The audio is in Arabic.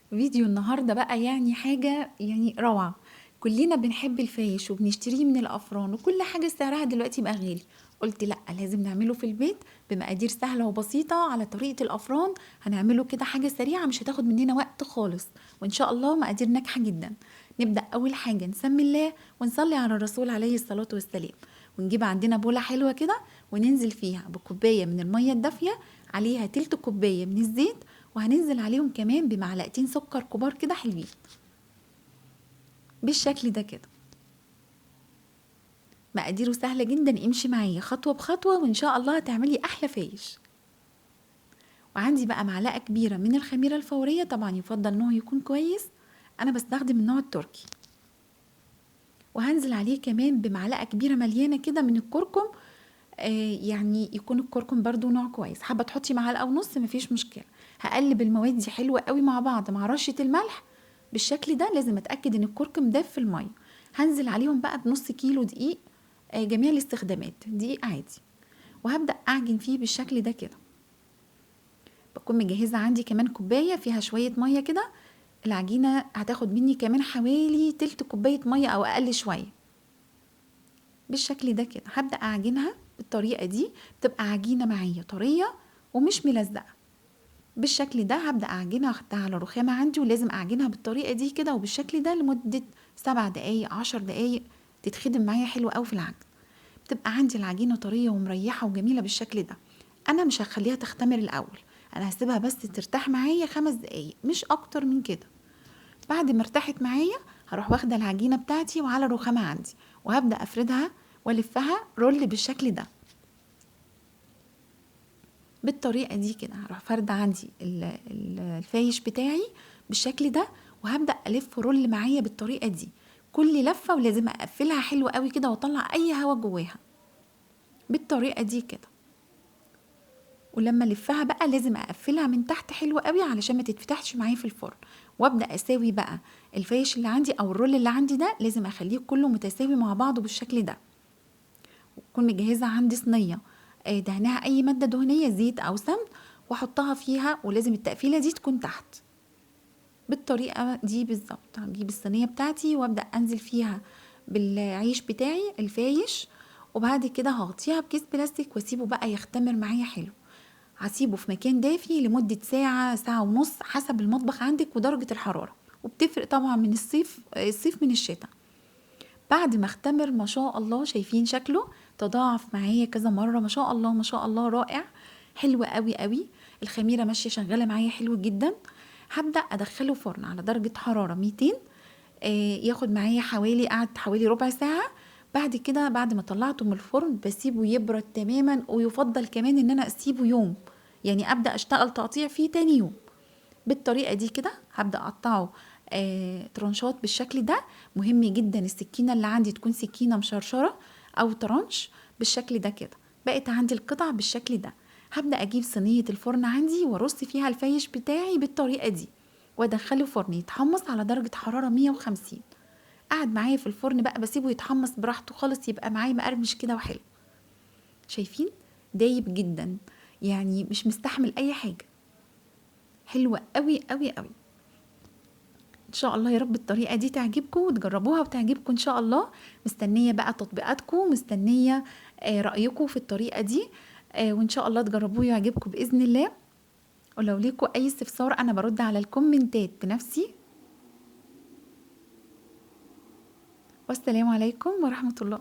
فيديو النهاردة بقى يعني حاجة يعني روعة. كلنا بنحب الفايش وبنشتريه من الأفران وكل حاجة سعرها دلوقتي بقى غالي. قلت لأ، لازم نعمله في البيت بمقادير سهلة وبسيطة على طريقة الأفران. هنعمله كده حاجة سريعة مش هتاخد مننا وقت خالص، وإن شاء الله مقادير ناجحة جدا. نبدأ أول حاجة نسمي الله ونصلي على الرسول عليه الصلاة والسلام، ونجيب عندنا بولة حلوة كده وننزل فيها بكوباية من المية الدافية، عليها تلت كوباية من الزيت، وهننزل عليهم كمان بمعلقتين سكر كبار كده حلوين بالشكل ده كده. مقاديره سهلة جدا، امشي معايا خطوة بخطوة وان شاء الله هتعملي احلى فايش. وعندي بقى معلقة كبيرة من الخميرة الفورية، طبعا يفضل نوع يكون كويس، انا بستخدم النوع التركي. وهنزل عليه كمان بمعلقة كبيرة مليانة كده من الكركم، يعني يكون الكركم برضو نوع كويس، حابة تحطي معلقة ونص مفيش مشكلة. هقلب المواد دي حلوة قوي مع بعض مع رشة الملح بالشكل ده. لازم اتأكد ان الكركم داب في المية. هنزل عليهم بقى بنص كيلو دقيق، جميع الاستخدامات، دقيق عادي، وهبدأ اعجن فيه بالشكل ده كده. بكون مجهزة عندي كمان كوباية فيها شوية مية كده. العجينة هتاخد مني كمان حوالي تلت كوباية مية او اقل شوية بالشكل ده كده. هبدأ أعجنها بالطريقة دي، بتبقى عجينة معايا طرية ومش ملزقة بالشكل ده. هبدأ أعجنها، أخدها على رخامة عندي، ولازم أعجنها بالطريقة دي كده وبالشكل ده لمدة 7 دقايق 10 دقايق، تتخدم معايا حلو قوي في العجن. بتبقى عندي العجينة طرية ومريحة وجميلة بالشكل ده. أنا مش هخليها تختمر الأول، أنا هسيبها بس ترتاح معايا 5 دقايق مش أكتر من كده. بعد ما ارتاحت معايا هروح واخده العجينه بتاعتي وعلى رخامه عندي، وهبدا افردها والفها رول بالشكل ده بالطريقه دي كده. هروح فرده عندي الفايش بتاعي بالشكل ده، وهبدا الف رول معايا بالطريقه دي كل لفه، ولازم اقفلها حلو قوي كده واطلع اي هوا جواها بالطريقه دي كده. ولما الفها بقى لازم اقفلها من تحت حلو قوي علشان ما تتفتحش معايا في الفرن. وابدا اساوي بقى الفايش اللي عندي او الرول اللي عندي ده، لازم اخليه كله متساوي مع بعضه بالشكل ده. واكون مجهزه عندي صينيه دهنها اي ماده دهنيه زيت او سمن، واحطها فيها، ولازم التقفيله دي تكون تحت بالطريقه دي بالظبط. هجيب الصينيه بتاعتي وابدا انزل فيها بالعيش بتاعي الفايش، وبعد كده هغطيها بكيس بلاستيك واسيبه بقى يختمر معايا حلو. هسيبه في مكان دافي لمدة ساعة ساعة ونص حسب المطبخ عندك ودرجة الحرارة، وبتفرق طبعا من الصيف من الشتاء. بعد ما اختمر ما شاء الله، شايفين شكله تضاعف معايا كذا مرة، ما شاء الله ما شاء الله، رائع، حلو قوي قوي. الخميرة ماشية شغالة معايا حلو جدا. هبدأ أدخله فرن على درجة حرارة 200، ياخد معايا قعد حوالي ربع ساعة. بعد كده بعد ما طلعته من الفرن بسيبه يبرد تماما، ويفضل كمان ان انا اسيبه يوم، يعني ابدا اشتغل تقطيع فيه تاني يوم بالطريقه دي كده. هبدا اقطعه ترانشات بالشكل ده. مهم جدا السكينه اللي عندي تكون سكينه مشرشره او ترانش بالشكل ده كده. بقت عندي القطع بالشكل ده. هبدا اجيب صينيه الفرن عندي وارص فيها الفايش بتاعي بالطريقه دي، وادخله فرن يتحمص على درجه حراره 150. قعد معايا في الفرن بقى بسيبه يتحمص براحته خالص، يبقى معايا مقرمش كده وحلو. شايفين دايب جدا، يعني مش مستحمل اي حاجه، حلوه قوي قوي قوي. ان شاء الله يا رب الطريقه دي تعجبكم وتجربوها وتعجبكم ان شاء الله. مستنيه بقى تطبيقاتكم، مستنيه رايكم في الطريقه دي، وان شاء الله تجربوه يعجبكم باذن الله. ولو ليكم اي استفسار انا برد على الكومنتات بنفسي. والسلام عليكم ورحمه الله.